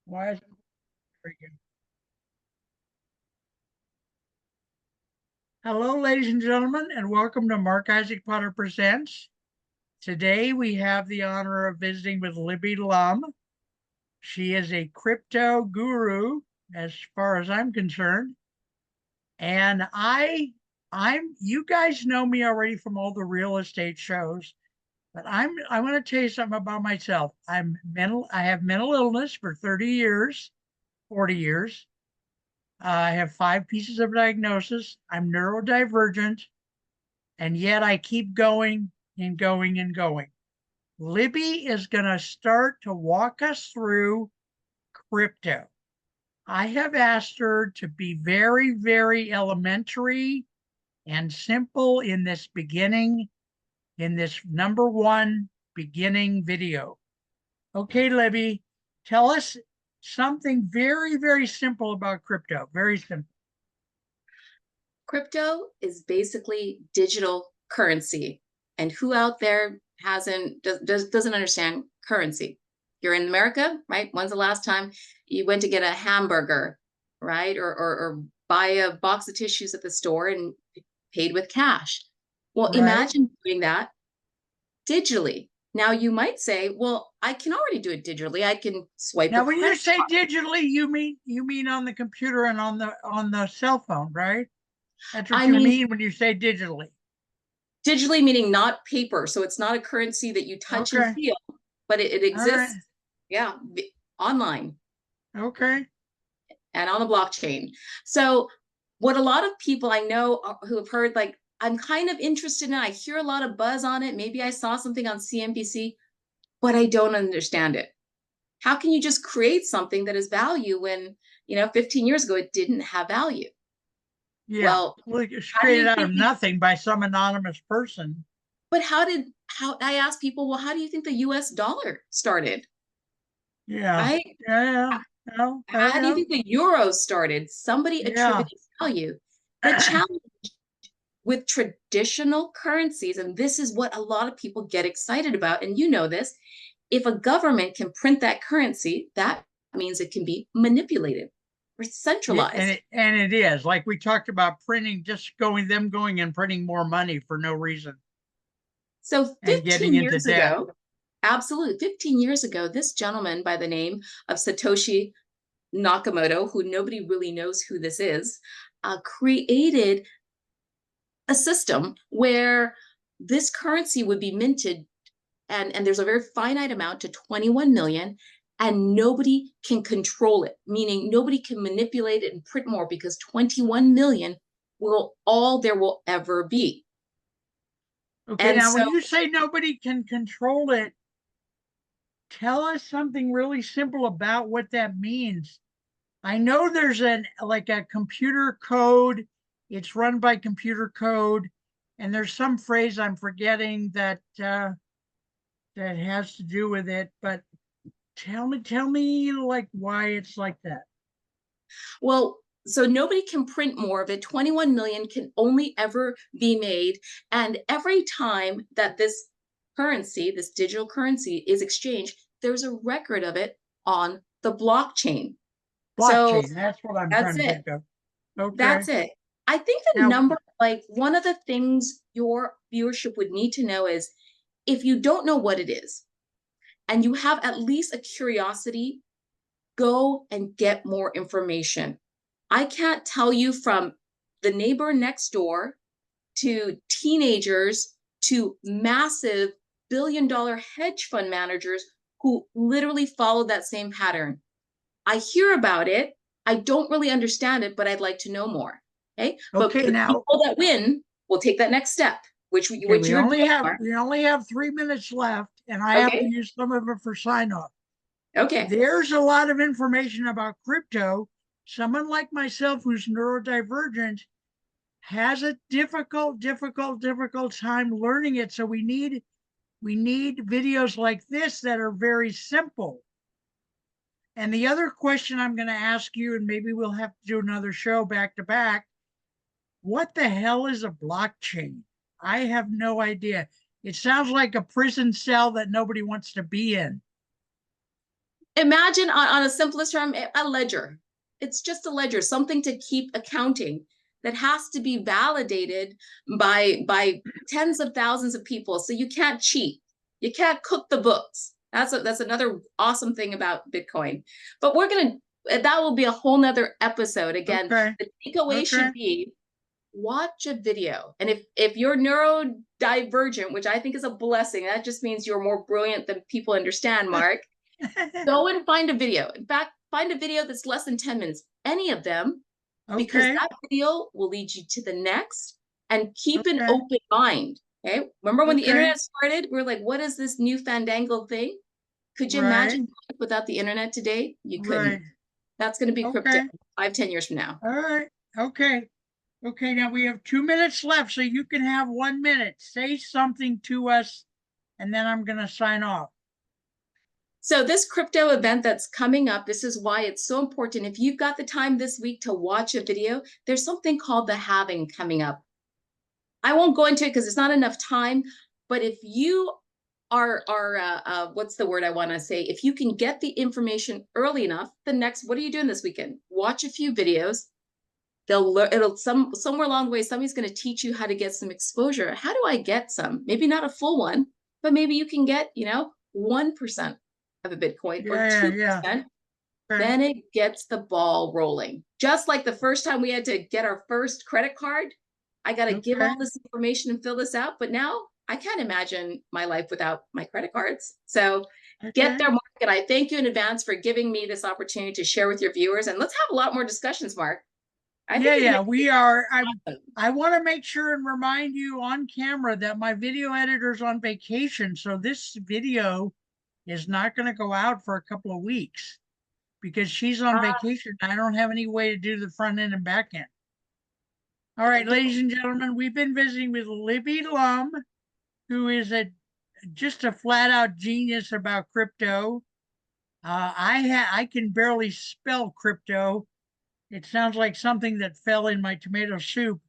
Why is it freaking? Hello, ladies and gentlemen, and welcome to Mark Isaac Potter Presents. Today we have the honor of visiting with Libby Lum. She is a crypto guru, as far as I'm concerned. And I'm you guys know me already from all the real estate shows, but I want to tell you something about myself. I have mental illness for 30 years, 40 years. I have 5 pieces of diagnosis. I'm neurodivergent, and yet I keep going and going and going. Libby is going to start to walk us through crypto. I have asked her to be very, very elementary and simple in this beginning, in this number one beginning video. Okay, Libby, tell us something very, very simple about crypto. Very simple. Crypto is basically digital currency. And who out there doesn't understand currency? You're in America, right? When's the last time you went to get a hamburger, right? Or buy a box of tissues at the store and paid with cash? Well, Right. imagine doing that digitally. Now you might say, well, I can already do it digitally. I can swipe a Now, when you credit say card. digitally, you mean on the computer and on the cell phone, right? That's what I you mean, mean when you say digitally. digitally meaning not paper. So it's not a currency that you touch and Okay. feel, but it All right. exists, yeah, online Okay. and on the blockchain. So what a lot of people I know who have heard, like, I'm kind of interested in it. I hear a lot of buzz on it. Maybe I saw something on CNBC, but I don't understand it. How can you just create something that has value when, 15 years ago, it didn't have value? Yeah. Well, Well, it's how do created you out of think nothing by some anonymous person. but how I ask people, well, how do you think the US dollar started? Yeah. Right? Yeah. Yeah. How do you Yeah. think the euro started? Somebody Yeah. attributed value. The challenge with traditional currencies, and this is what a lot of people get excited about, and you know this, if a government can print that currency, that means it can be manipulated or Yeah. And centralized. it is like we talked about printing, just going and printing more money for no reason So and getting 15 into years debt. ago, absolutely, 15 years ago, this gentleman by the name of Satoshi Nakamoto, who nobody really knows who this is, created a system where this currency would be minted, and there's a very finite amount to 21 million, and nobody can control it, meaning nobody can manipulate it and print more because 21 million will all there will ever be. Okay. And Now, so when you say nobody can control it, tell us something really simple about what that means. I know there's like a computer code. It's run by computer code, and there's some phrase I'm forgetting that has to do with it. But tell me, like why it's like that. well, so nobody can print more of it. 21 million can only ever be made. And every time that this currency, this digital currency, is exchanged, there's a record of it on the blockchain. So Blockchain. That's what I'm that's trying to it. think of. Okay. That's it. I think the Now, number, like one of the things your viewership would need to know is if you don't know what it is and you have at least a curiosity, go and get more information. I can't tell you from the neighbor next door to teenagers to massive billion-dollar hedge fund managers who literally follow that same pattern. I hear about it. I don't really understand it, but I'd like to know more. Okay. But okay. the Now, people that win will take that next step, which okay. which We you're only doing. have Mark. we only have 3 minutes left, and I have to Okay. use some of it for sign off. Okay. There's a lot of information about crypto. Someone like myself who's neurodivergent has a difficult time learning it. So we need videos like this that are very simple. And the other question I'm going to ask you, and maybe we'll have to do another show back to back, what the hell is a blockchain? I have no idea. It sounds like a prison cell that nobody wants to be in. Imagine on a simplest term, a ledger. It's just a ledger, something to keep accounting that has to be validated by tens of thousands of people. So you can't cheat. You can't cook the books. That's another awesome thing about Bitcoin. But that will be a whole nother episode. Again, Okay. the takeaway Okay. should be watch a video. And if you're neurodivergent, which I think is a blessing, that just means you're more brilliant than people understand, Mark. Go and find a video. In fact, find a video that's less than 10 minutes, any of them, because Okay. that video will lead you to the next, and keep an Okay. open mind. Okay. Remember when the Okay. internet started? We are like, what is this new fandangled thing? Could you Right. imagine life without the internet today? You Right. couldn't. That's going to be crypto Okay. 5, 10 years from now. All right. Okay. Okay. Now we have 2 minutes left, so you can have 1 minute. Say something to us, and then I'm going to sign off. So this crypto event that's coming up, this is why it's so important. If you've got the time this week to watch a video, there's something called the halving coming up. I won't go into it because it's not enough time, but if you are what's the word I want to say? If you can get the information early enough, what are you doing this weekend? Watch a few videos. They'll learn, somewhere along the way, somebody's going to teach you how to get some exposure. How do I get some? Maybe not a full one, but maybe you can get, 1% of a Bitcoin or Yeah. 2%. Yeah. Yeah. Okay. Then it gets the ball rolling. Just like the first time we had to get our first credit card, I got to give Okay. all this information and fill this out. But now I can't imagine my life without my credit cards. So get Okay. there, Mark. And I thank you in advance for giving me this opportunity to share with your viewers. And let's have a lot more discussions, Mark. I Yeah. think you're Yeah. going We are. to. I want to make sure and remind you on camera that my video editor's on vacation, so this video is not going to go out for a couple of weeks because she's on vacation. I don't have any way to do the front end and back end. All right, ladies and gentlemen, we've been visiting with Libby Lum, who is just a flat out genius about crypto. I can barely spell crypto. It sounds like something that fell in my tomato soup.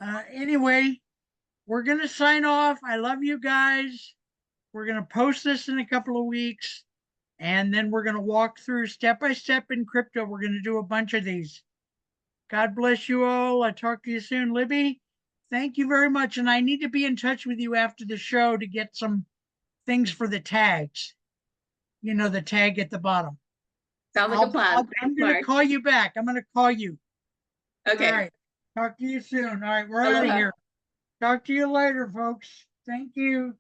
Anyway, we're gonna sign off. I love you guys. We're gonna post this in a couple of weeks, and then we're gonna walk through step by step in crypto. We're gonna do a bunch of these. God bless you all. I'll talk to you soon. Libby, thank you very much. And I need to be in touch with you after the show to get some things for the tags. You know, the tag at the bottom. Sounds like a plan. I'm Thanks, going to Mark. call you back. I'm going to call you. All Okay. right. Talk to you soon. All right. We're out of Aloha. here. Talk to you later, folks. Thank you.